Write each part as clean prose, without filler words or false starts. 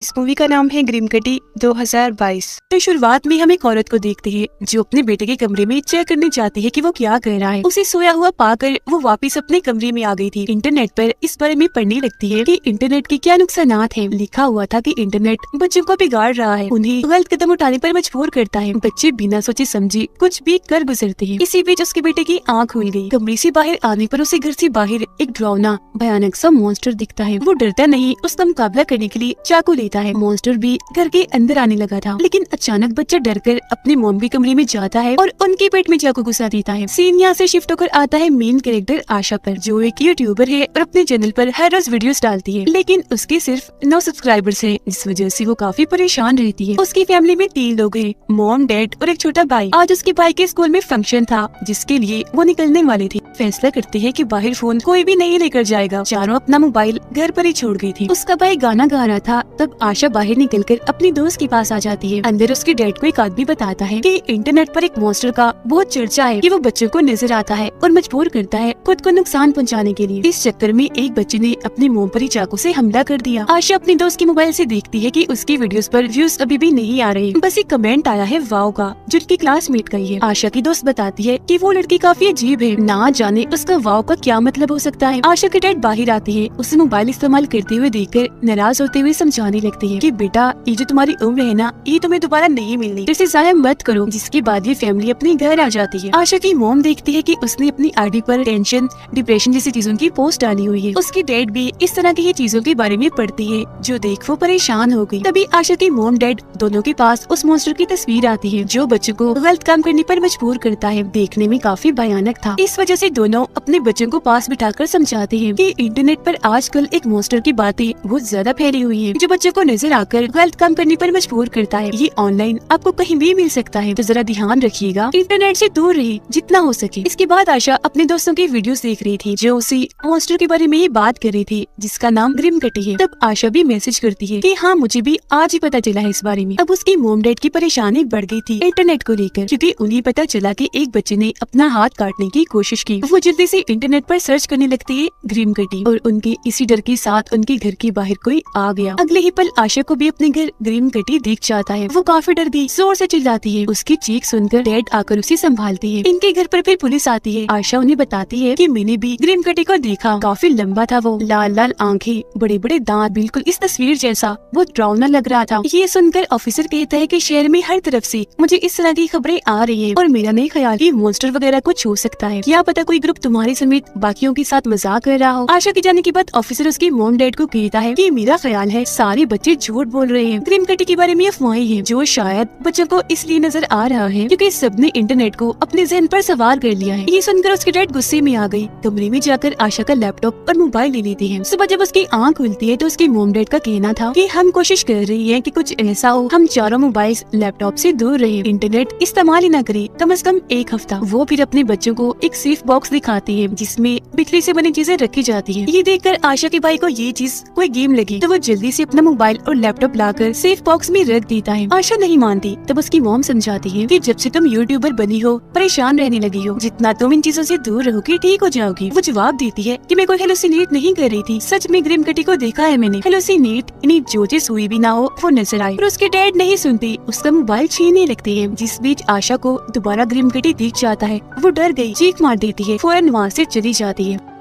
इस मूवी का नाम है ग्रीम कटी 2022। तो शुरुआत में हम एक औरत को देखते हैं जो अपने बेटे के कमरे में चेक करने जाती है कि वो क्या कर रहा है। उसे सोया हुआ पाकर वो वापस अपने कमरे में आ गई थी। इंटरनेट पर इस बारे में पढ़ने लगती है कि इंटरनेट के क्या नुकसानात हैं। लिखा हुआ था कि इंटरनेट बच्चों को बिगाड़ रहा है, उन्हें गलत कदम उठाने पर मजबूर करता है। बच्चे बिना सोचे समझे कुछ भी कर गुजरते हैं। इसी बीच उसके बेटे की आँख खुल गई। कमरे से बाहर आने पर उसे घर से बाहर एक डरावना भयानक सा मॉन्स्टर दिखता है। वो डरता नहीं, उसका मुकाबला करने के लिए चाकू लेता है। मॉन्स्टर भी घर के अंदर आने लगा था, लेकिन अचानक बच्चा डरकर अपने मॉम के कमरे में जाता है और उनके पेट में चाकू घुसा देता है। सीन यहाँ से शिफ्ट होकर आता है मेन कैरेक्टर आशा पर, जो एक यूट्यूबर है और अपने चैनल पर हर रोज वीडियोस डालती है, लेकिन उसके सिर्फ 9 सब्सक्राइबर्स हैं, जिस वजह से वो काफी परेशान रहती है। उसकी फैमिली में 3 लोग हैं, मॉम, डैड और एक छोटा भाई। आज उसके भाई के स्कूल में फंक्शन था जिसके लिए वो निकलने वाले थे। फैसला करते हैं कि बाहर फोन कोई भी नहीं लेकर जाएगा। चारों अपना मोबाइल घर पर ही छोड़ गई थी। उसका भाई गाना गा रहा था, तब आशा बाहर निकलकर अपनी दोस्त के पास आ जाती है। अंदर उसके डैड को एक आदमी बताता है कि इंटरनेट पर एक मॉन्स्टर का बहुत चर्चा है कि वो बच्चों को नजर आता है और मजबूर करता है खुद को नुकसान पहुंचाने के लिए। इस चक्कर में एक बच्चे ने अपनी मोम पर ही चाकू से हमला कर दिया। आशा अपनी दोस्त के मोबाइल से देखती है कि उसकी वीडियोस पर व्यूज अभी भी नहीं आ रहे, बस एक कमेंट आया है वाव का, जो उसकी क्लासमेट का ही है। आशा की दोस्त बताती है कि वो लड़की काफी अजीब है, ना जाने उसका वाव का क्या मतलब हो सकता है। आशा के डैड बाहर आते हैं, उसे मोबाइल इस्तेमाल करते हुए देखकर नाराज होते हुए समझाने लगती है कि बेटा, ये जो तुम्हारी उम्र है ना, ये तुम्हें दोबारा नहीं मिलनी, इसे जाया मत करो। जिसके बाद ये फैमिली अपने घर आ जाती है। आशा की मॉम देखती है कि उसने अपनी आईडी पर टेंशन, डिप्रेशन जैसी चीजों की पोस्ट डाली हुई है। उसकी डैड भी इस तरह की चीजों के बारे में पढ़ती है, जो देख वो परेशान हो गई। तभी आशा की मॉम डैड दोनों के पास उस मॉन्स्टर की तस्वीर आती है, जो बच्चों को गलत काम करने पर मजबूर करता है। देखने में काफी भयानक था। इस वजह से दोनों अपने बच्चों को पास बिठाकर समझाते हैं कि इंटरनेट पर आजकल एक मॉन्स्टर की बातें बहुत ज्यादा फैली हुई है, जो बच्चों को नजर आकर गलत काम करने पर मजबूर करता है। ये ऑनलाइन आपको कहीं भी मिल सकता है, तो जरा ध्यान रखिएगा, इंटरनेट से दूर रहिए जितना हो सके। इसके बाद आशा अपने दोस्तों की वीडियोस देख रही थी, जो उसी मॉन्स्टर के बारे में ही बात कर रही थी, जिसका नाम ग्रिम कटी है। तब आशा भी मैसेज करती है कि हाँ, मुझे भी आज ही पता चला है इस बारे में। अब उसकी मॉम डैड की परेशानी बढ़ गई थी इंटरनेट को लेकर, क्योंकि उन्हें पता चला कि एक बच्चे ने अपना हाथ काटने की कोशिश की। वो जल्दी से इंटरनेट पर सर्च करने लगती है ग्रिम कटी, और उनके इसी डर के साथ उनके घर के बाहर कोई आ गया। अगले ही पल आशा को भी अपने घर ग्रिम कटी दिख जाता है। वो काफी डर गई, जोर से चिल्लाती है। उसकी चीख सुनकर डैड आकर उसे संभालती है। इनके घर पर फिर पुलिस आती है। आशा उन्हें बताती है कि मैंने भी ग्रिम कटी को देखा, काफी लंबा था वो, लाल लाल आंखें, बड़े बड़े दांत, बिल्कुल इस तस्वीर जैसा, वो डरावना लग रहा था। ये सुनकर ऑफिसर कहता है कि शहर में हर तरफ से मुझे इस तरह की खबरें आ रही है, और मेरा नहीं ख्याल कि मॉन्स्टर वगैरह कुछ हो सकता है। क्या पता कोई ग्रुप तुम्हारे समेत बाकियों के साथ मजाक कर रहा हो। आशा के जाने के बाद ऑफिसर उसकी मॉम डैड को कहता है कि मेरा ख्याल है सारे बच्चे झूठ बोल रहे हैं, ग्रिम कटी के बारे में अफवाहें हैं, जो शायद बच्चों को इसलिए नजर आ रहा है क्योंकि सबने इंटरनेट को अपने जहन पर सवार कर लिया है। ये सुनकर उसके डैड गुस्से में आ गई। कमरे में जाकर आशा का लैपटॉप और मोबाइल ले लेते हैं। सुबह जब उसकी आँख खुलती है तो उसकी मॉम डैड का कहना था कि हम कोशिश कर रही है कि कुछ ऐसा हो, हम चारों मोबाइल लैपटॉप से दूर रहे, इंटरनेट इस्तेमाल ही न करे कम से कम 1 हफ्ता। वो फिर अपने बच्चों को एक सेफ बॉक्स दिखाती है, जिसमें बिजली से बनी चीजें रखी जाती है। ये देखकर आशा के भाई को ये चीज कोई गेम लगी, तो वो जल्दी से अपना मोबाइल और लैपटॉप लाकर सेफ बॉक्स में रख देता है। आशा नहीं मानती। तब उसकी मॉम समझाती है कि जब से तुम यूट्यूबर बनी हो, परेशान रहने लगी हो, जितना तुम इन चीजों से दूर रहोगी ठीक हो जाओगी। वो जवाब देती है कि मैं कोई हेलुसिनेट नहीं कर रही थी, सच में ग्रिम कटी को देखा है मैंने। हेलुसिनेट इन्हीं जो चीज हुई भी ना हो वो नजर आई। पर उसके डैड नहीं सुनती, उसका मोबाइल छीनने लगती है। जिस बीच आशा को दोबारा ग्रिम कटी दिख जाता है। वो डर गई, चीख मार देती है, फौरन वहाँ से चली जाती है।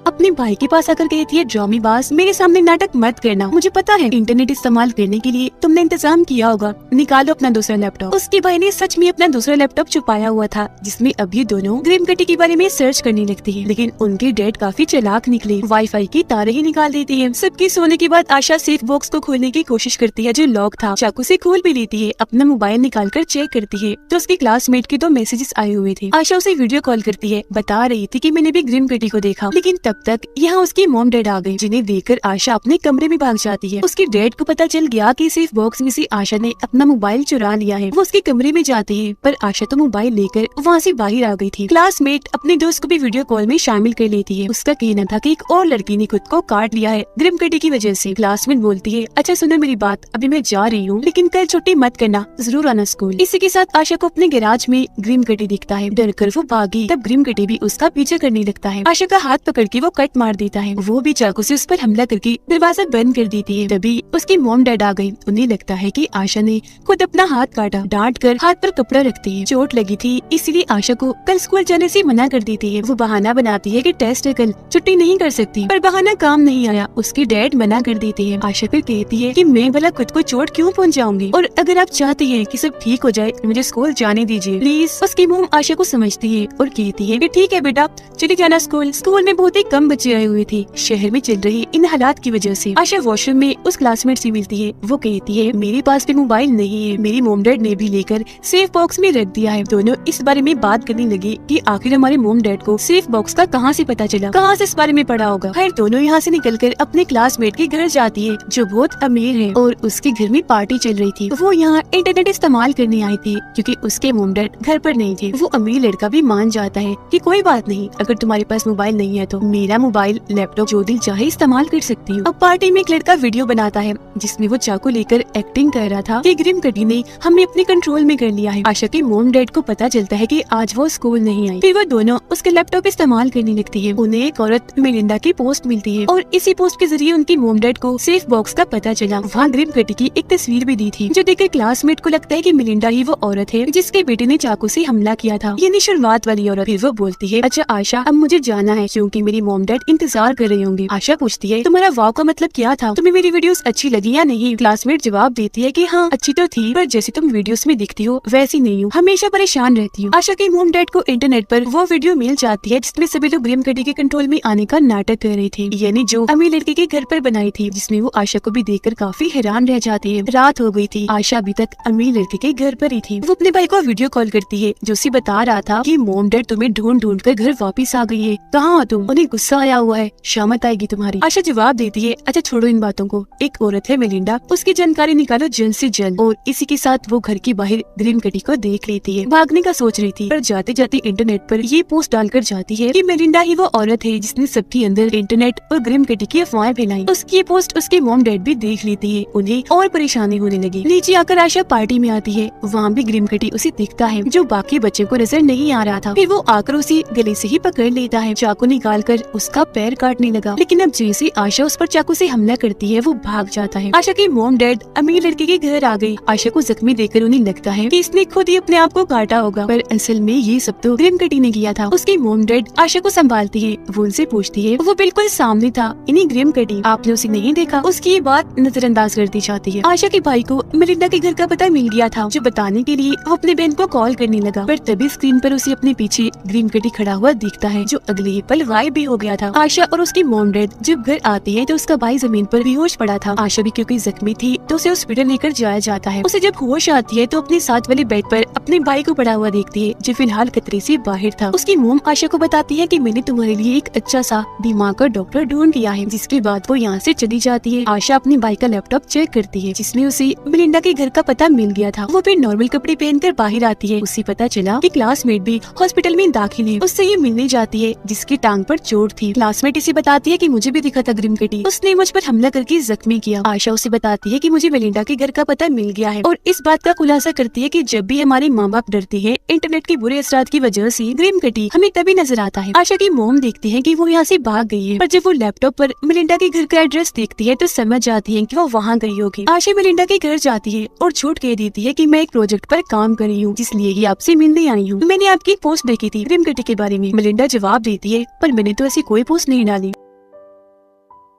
अपने भाई के पास आकर कहती है, ड्रामेबाज, मेरे सामने नाटक मत करना, मुझे पता है इंटरनेट इस्तेमाल करने के लिए तुमने इंतजाम किया होगा, निकालो अपना दूसरा लैपटॉप। उसके भाई ने सच में अपना दूसरा लैपटॉप छुपाया हुआ था, जिसमें अभी दोनों ग्रिम कटी के बारे में सर्च करने लगती है, लेकिन उनके डैड काफी चालाक निकले, वाईफाई की तारें ही निकाल देती है। सबके सोने के बाद आशा सेफ बॉक्स को खोलने की कोशिश करती है, जो लॉक था, चाकू से खोल भी लेती है। अपना मोबाइल निकाल कर चेक करती है तो उसकी क्लासमेट के 2 मैसेजेस आए हुए थे। आशा उसे वीडियो कॉल करती है, बता रही थी कि मैंने भी ग्रिम कटी को देखा, लेकिन तब तक यहाँ उसकी मॉम डैड आ गई, जिन्हें देखकर आशा अपने कमरे में भाग जाती है। उसके डैड को पता चल गया कि सेफ बॉक्स में से आशा ने अपना मोबाइल चुरा लिया है। वो उसके कमरे में जाती है, पर आशा तो मोबाइल लेकर वहाँ से बाहर आ गई थी। क्लासमेट अपने दोस्त को भी वीडियो कॉल में शामिल कर लेती है। उसका कहना था कि एक और लड़की ने खुद को काट लिया है ग्रिम कटी की वजह से। क्लासमेट बोलती है, अच्छा सुनो मेरी बात, अभी मैं जा रही हूँ, लेकिन कल छुट्टी मत करना, जरूर आना स्कूल। इसी के साथ आशा को अपने गैराज में ग्रिम कटी दिखता है। डर कर वो भागी, तब ग्रिम कटी भी उसका पीछे करने लगता है। आशा का हाथ पकड़ के वो को कट मार देता है। वो भी चाकू से उस पर हमला करके दरवाजा बंद कर देती है। तभी उसकी मॉम डैड आ गई। उन्हें लगता है कि आशा ने खुद अपना हाथ काटा। डांट कर हाथ पर कपड़ा रखती है। चोट लगी थी इसलिए आशा को कल स्कूल जाने से मना कर देती है। वो बहाना बनाती है कि टेस्ट है कल, छुट्टी नहीं कर सकती, पर बहाना काम नहीं आया। उसके डैड मना कर देते हैं। आशा फिर कहती है कि मैं भला खुद को चोट क्यों पहुंचाऊंगी, और अगर आप चाहती हैं कि सब ठीक हो जाए मुझे स्कूल जाने दीजिए प्लीज। उसकी मॉम आशा को समझती है और कहती है कि ठीक है बेटा चली जाना स्कूल। स्कूल में बहुत ही कम बच्चे आए हुए थे शहर में चल रही इन हालात की वजह से। आशा वॉशरूम में उस क्लासमेट से मिलती है। वो कहती है मेरे पास भी मोबाइल नहीं है, मेरी मॉम डैड ने भी लेकर सेफ बॉक्स में रख दिया है। दोनों इस बारे में बात करने लगी कि आखिर हमारे मॉम डैड को सेफ बॉक्स का कहाँ से पता चला, कहाँ से इस बारे में पढ़ा होगा। खैर दोनों यहाँ से निकलकर अपने क्लासमेट के घर जाती है जो बहुत अमीर है और उसके घर में पार्टी चल रही थी। वो यहाँ इंटरनेट इस्तेमाल करने आई थी क्योंकि उसके मॉम डैड घर पर नहीं थे। वो अमीर लड़का भी मान जाता है कि कोई बात नहीं, अगर तुम्हारे पास मोबाइल नहीं है तो मेरा मोबाइल लैपटॉप जो दिल चाहे इस्तेमाल कर सकती हूँ। अब पार्टी में एक लड़का वीडियो बनाता है जिसमें वो चाकू लेकर एक्टिंग कर रहा था कि ग्रिम कटी ने हमें अपने कंट्रोल में कर लिया है। आशा के मॉम डैड को पता चलता है कि आज वो स्कूल नहीं आई। फिर वो दोनों उसके लैपटॉप इस्तेमाल करने लगती है। उन्हें एक औरत मेलिंडा की पोस्ट मिलती है और इसी पोस्ट के जरिए उनकी मॉम डैड को सेफ बॉक्स का पता चला। वहाँ ग्रिम कटी की एक तस्वीर भी दी थी जो देखकर क्लासमेट को लगता है कि मेलिंडा ही वो औरत है जिसके बेटे ने चाकू से हमला किया था। ये नहीं शुरुआत वाली औरत। फिर वो बोलती है अच्छा आशा अब मुझे जाना है क्योंकि मेरी मॉम डैड इंतजार कर रहे होंगे। आशा पूछती है तुम्हारा वाव का मतलब क्या था, तुम्हें मेरी वीडियोस अच्छी लगी या नहीं। क्लासमेट जवाब देती है कि हाँ अच्छी तो थी, पर जैसे तुम वीडियोस में दिखती हो वैसी नहीं हूँ, हमेशा परेशान रहती हूँ। आशा के मॉम डैड को इंटरनेट पर वो वीडियो मिल जाती है जिसमें सभी लोग ग्रिम कटी के कंट्रोल में आने का नाटक कर रहे थे, यानी जो अमीर लड़के के घर पर बनाई थी, जिसमें वो आशा को भी देखकर काफी हैरान रह जाती है। रात हो गई थी, आशा अभी तक अमीर लड़के के घर पर ही थी। वो अपने भाई को वीडियो कॉल करती है जो उसे बता रहा था कि मॉम डैड तुम्हें ढूंढ ढूंढ कर घर वापिस आ गई है, कहाँ हो तुम, उन्हें गुस्सा आया हुआ है, शामत आएगी तुम्हारी। आशा जवाब देती है अच्छा छोड़ो इन बातों को, एक औरत है मेलिंडा, उसकी जानकारी निकालो जल्द से जल्द। और इसी के साथ वो घर के बाहर ग्रिम कटी को देख लेती है। भागने का सोच रही थी पर जाते जाते इंटरनेट पर ये पोस्ट डालकर जाती है कि मेलिंडा ही वो औरत है जिसने सबके अंदर इंटरनेट और ग्रिम कटी की अफवाहें फैलाई। उसकी ये पोस्ट उसके मॉम डैड भी देख लेती है। उन्हें और परेशानी होने लगी। नीचे आकर आशा पार्टी में आती है। वहाँ भी ग्रिम कटी उसे दिखता है जो बाकी बच्चों को नजर नहीं आ रहा था। फिर वो आकर उसे गले से ही पकड़ लेता है, चाकू निकाल कर उसका पैर काटने लगा। लेकिन अब जैसे आशा उस पर चाकू से हमला करती है वो भाग जाता है। आशा के मॉम डैड अमीर लड़के के घर आ गई। आशा को जख्मी देखकर उन्हें लगता है कि इसने खुद ही अपने आप को काटा होगा, पर असल में ये सब तो ग्रिम कटी ने किया था। उसकी मॉम डैड आशा को संभालती है। वो उनसे पूछती है वो बिल्कुल सामने था, इन्हीं ग्रिम कटी, आपने उसे नहीं देखा। उसकी ये बात नजरअंदाज करती जाती है। आशा के भाई को मेलिंडा के घर का पता मिल गया था जो बताने के लिए वो अपने बहन को कॉल करने लगा, पर तभी स्क्रीन पर उसे अपने पीछे ग्रिम कटी खड़ा हुआ दिखता है जो अगले ही पल गायब भी हो गया था। आशा और उसकी मॉम डैड जब घर आती है तो उसका भाई जमीन पर बेहोश पड़ा था। आशा भी क्योंकि जख्मी थी तो उसे हॉस्पिटल लेकर जाया जाता है। उसे जब होश आती है तो अपने साथ वाले बेड पर अपने भाई को पड़ा हुआ देखती है जो फिलहाल खतरे से बाहर था। उसकी मॉम आशा को बताती है कि मैंने तुम्हारे लिए एक अच्छा सा दिमाग का डॉक्टर ढूंढ लिया है, जिसके बाद वो यहाँ से चली जाती है। आशा अपने भाई का लैपटॉप चेक करती है जिसमें उसे मेलिंडा के घर का पता मिल गया था। वो फिर नॉर्मल कपड़े पहनकर बाहर आती है। उसे पता चला कि क्लासमेट भी हॉस्पिटल में दाखिल है। उससे ये मिलने जाती है जिसकी टांग पर चोट थी। क्लासमेट इसे बताती है कि मुझे भी दिखा था ग्रिम कटी, उसने मुझ पर हमला करके जख्मी किया। आशा उसे बताती है कि मुझे मेलिंडा के घर का पता मिल गया है और इस बात का खुलासा करती है कि जब भी हमारे माँ बाप डरते हैं इंटरनेट के बुरे असरात की वजह से, ग्रिम कटी हमें तभी नजर आता है। आशा की मॉम देखती है कि वो यहाँ से भाग गई है, पर जब वो लैपटॉप पर मेलिंडा के घर का एड्रेस देखती है तो समझ जाती है कि वो वहाँ गई होगी। आशा मेलिंडा के घर जाती है और झूठ कह देती है कि मैं एक प्रोजेक्ट पर काम कर रही हूँ जिसलिए ही आपसे मिलने आई हूँ। मैंने आपकी पोस्ट देखी थी ग्रिम कटी के बारे में। मेलिंडा जवाब देती है पर मैंने तो ऐसी कोई पोस्ट नहीं डाली।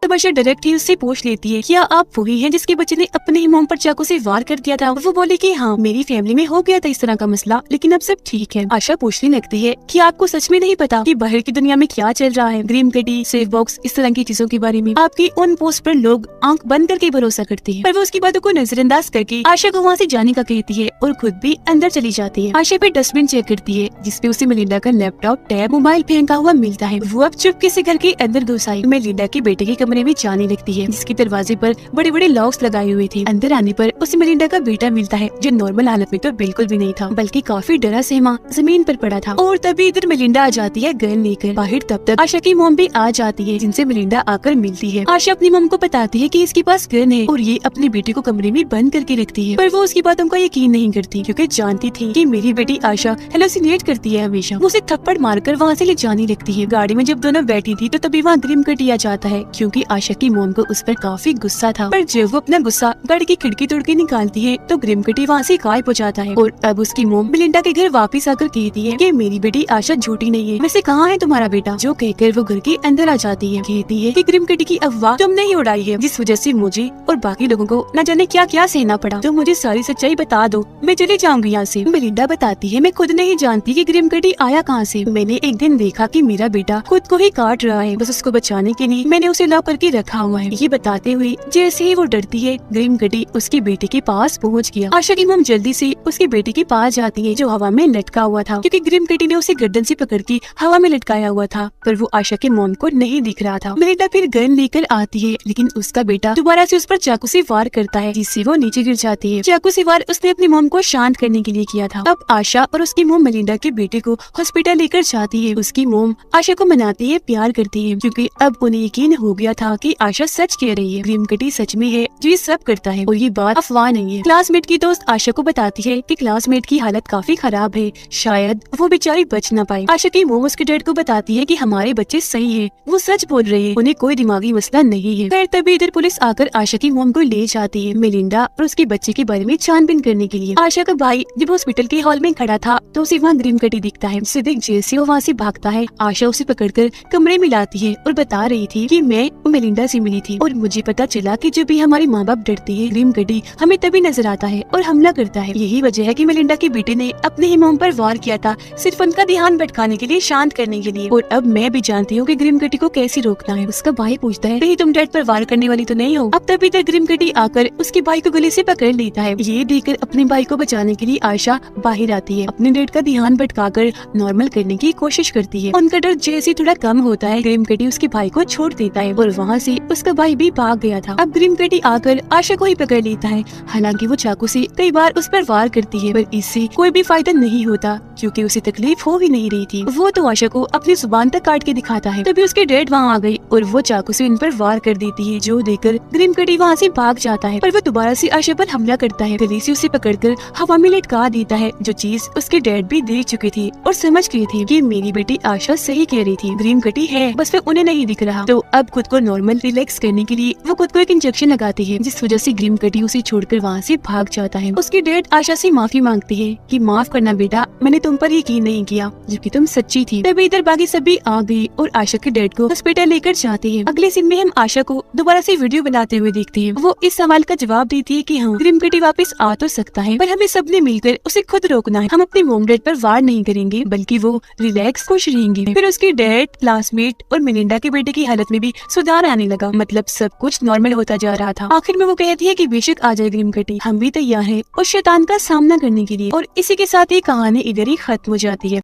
तब आशा डायरेक्ट ही उससे पूछ लेती है क्या आप वही हैं जिसके बच्चे ने अपने ही मॉम पर चाकू से वार कर दिया था। वो बोले कि हाँ मेरी फैमिली में हो गया था इस तरह का मसला, लेकिन अब सब ठीक है। आशा पूछने लगती है कि आपको सच में नहीं पता कि बाहर की दुनिया में क्या चल रहा है, ग्रिम कटी, सेफ बॉक्स, इस तरह की चीजों के बारे में। आपकी उन पोस्ट पर लोग आंख बंद करके भरोसा करते हैं। पर वो उसकी बातों को नजरअंदाज करके आशा को वहाँ से जाने का कहती है और खुद भी अंदर चली जाती है। आशा फिर डस्टबिन चेक करती है जिसपे उसे मेलिंडा का लैपटॉप, टैब, मोबाइल फेंका हुआ मिलता है। वो अब चुपके से घर के अंदर घुस आई। मेलिंडा के बेटे के कमरे में जाने लगती है, जिसके दरवाजे पर बड़े बड़े लॉक्स लगाए हुए थे। अंदर आने पर उसे मेलिंडा का बेटा मिलता है, जो नॉर्मल हालत में तो बिल्कुल भी नहीं था, बल्कि काफी डरा सहमा जमीन पर पड़ा था। और तभी इधर मेलिंडा आ जाती है गन लेकर बाहर। तब तक आशा की मॉम भी आ जाती है, जिनसे मेलिंडा आकर मिलती है। आशा अपनी मॉम को बताती है कि इसके पास गन है और ये अपने बेटे को कमरे में बंद करके रखती है, पर वो उसकी बातों का यकीन नहीं करती, क्योंकि जानती थी कि मेरी बेटी आशा हेलोसिनेट करती है हमेशा। वो उसे थप्पड़ मारकर वहाँ से ले जाने लगती है। गाड़ी में जब दोनों बैठी थी तो तभी वहाँ ग्रिम कटी आ जाता है, क्योंकि आशा की मॉम को उस पर काफी गुस्सा था। पर जब वो अपना गुस्सा गाड़ी की खिड़की तोड़ के निकालती है तो ग्रिम कटी वहाँ से गायब हो जाता है। और अब उसकी मॉम मेलिंडा के घर वापस आकर कहती है कि मेरी बेटी आशा झूठी नहीं है, वैसे कहाँ है तुम्हारा बेटा। जो कहकर वो घर के अंदर आ जाती है। कहती है कि ग्रिम कटी की अफवाह तुमने ही उड़ाई है, जिस वजह से मुझे और बाकी लोगों को न जाने क्या क्या सहना पड़ा। तो मुझे सारी सच्चाई बता दो, मैं चली जाऊंगी यहाँ से। मेलिंडा बताती है मैं खुद नहीं जानती कि ग्रिम कटी आया कहाँ से। मैंने एक दिन देखा कि मेरा बेटा खुद को ही काट रहा है, बस उसको बचाने के लिए मैंने उसे लॉक करके रखा हुआ है। ये बताते हुए जैसे ही वो डरती है, ग्रिम कटी उसके बेटे के पास पहुँच गया। आशा की मॉम जल्दी से उसके बेटे के पास जाती है, जो हवा में लटका हुआ था, क्योंकि ग्रिम कटी ने उसे गर्दन से पकड़ के हवा में लटकाया हुआ था, पर वो आशा के मॉम को नहीं दिख रहा था। मेलिंडा फिर गन लेकर आती है, लेकिन उसका बेटा दोबारा से उस पर चाकू से वार करता है, जिससे वो नीचे गिर जाती है। चाकू से वार उसने अपनी मॉम को शांत करने के लिए किया था। अब आशा और उसकी मॉम मेलिंडा के बेटे को हॉस्पिटल लेकर जाती है। उसकी मॉम आशा को मनाती है, प्यार करती है, क्योंकि अब उन्हें यकीन हो गया था कि आशा सच कह रही है। ग्रिम कटी सच में है जो ये सब करता है और ये बात अफवाह नहीं है। क्लासमेट की दोस्त आशा को बताती है कि क्लासमेट की हालत काफी खराब है, शायद वो बेचारी बच न पाए। आशा की मॉम उसके डैड को बताती है कि हमारे बच्चे सही है, वो सच बोल रहे हैं, उन्हें कोई दिमागी मसला नहीं है। फिर तभी इधर पुलिस आकर आशा की मॉम को ले जाती है, मेलिंडा और उसके बच्चे के बारे में छानबीन करने के लिए। आशा का भाई जब हॉस्पिटल के हॉल में खड़ा था तो उसे वहाँ ग्रिम कटी दिखता है। उसे देख जैसे वो वहाँ से भागता है, आशा उसे पकड़कर कमरे में लाती है और बता रही थी कि मैं मेलिंडा से मिली थी और मुझे पता चला कि जब भी हमारे माँ बाप डरते हैं, ग्रिम कटी हमें तभी नजर आता है और हमला करता है। यही वजह है कि मेलिंडा के बेटे ने अपने ही मॉम पर वार किया था, सिर्फ उनका ध्यान भटकाने के लिए, शांत करने के लिए। और अब मैं भी जानती हूँ कि ग्रिम कटी को कैसे रोकना है। उसका भाई पूछता है कहीं तुम डैड पर वार करने वाली तो नहीं हो। अब तभी तक ग्रिम कटी आकर उसके भाई को गले से पकड़ लेता है। ये देखकर अपने भाई को बचाने के लिए आशा बाहर आती है, अपने डैड का ध्यान भटकाकर नॉर्मल करने की कोशिश करती है। उनका डर जैसे थोड़ा कम होता है, ग्रिम कटी उसके भाई को छोड़ देता है और वहाँ से उसका भाई भी भाग गया था। अब ग्रिम कटी आकर आशा को ही पकड़ लेता है। हालांकि वो चाकू से कई बार उस पर वार करती है, पर इससे कोई भी फायदा नहीं होता, क्योंकि उसे तकलीफ हो ही नहीं रही थी। वो तो आशा को अपनी जुबान तक काट के दिखाता है। तभी उसके डैड वहाँ आ गई और वो चाकू से उन पर वार कर देती है, जो देखकर ग्रिम कटी वहाँ से भाग जाता है। पर वो दोबारा से आशा पर हमला करता है, गले से उसे पकड़कर हवा में लटका देता है, जो चीज उसके डैड भी देख चुके थे और समझ गए थे कि मेरी बेटी आशा सही कह रही थी, ग्रिम कटी है, बस वो उन्हें नहीं दिख रहा। तो अब खुद को नॉर्मल रिलैक्स करने के लिए वो खुद को एक इंजेक्शन लगाती है, जिस वजह से ग्रिम कटी उसे छोड़कर वहाँ से भाग जाता है। उसके डैड आशा से माफी मांगती है कि माफ करना बेटा, मैंने तुम पर यकीन नहीं किया, जबकि तुम सच्ची थी। तभी इधर बाकी सभी आ गई और आशा के डैड को हॉस्पिटल लेकर जाती है। अगले सीन में हम आशा को दोबारा से वीडियो बनाते हुए देखते हैं। वो इस सवाल का जवाब देती है कि हाँ, ग्रिम कटी वापस आ तो सकता है, पर हमें सबने मिलकर उसे खुद रोकना है। हम अपने मॉम डैड पर वार नहीं करेंगे, बल्कि वो रिलैक्स खुश रहेंगी। फिर उसके डैड, क्लासमेट और मेलिंडा के बेटे की हालत में भी सुधार आने लगा, मतलब सब कुछ नॉर्मल होता जा रहा था। आखिर में वो कहती है कि बेशक आ जाए ग्रिम कटी, हम भी तैयार हैं उस शैतान का सामना करने के लिए। और इसी के साथ ये कहानी इधर ही खत्म हो जाती है।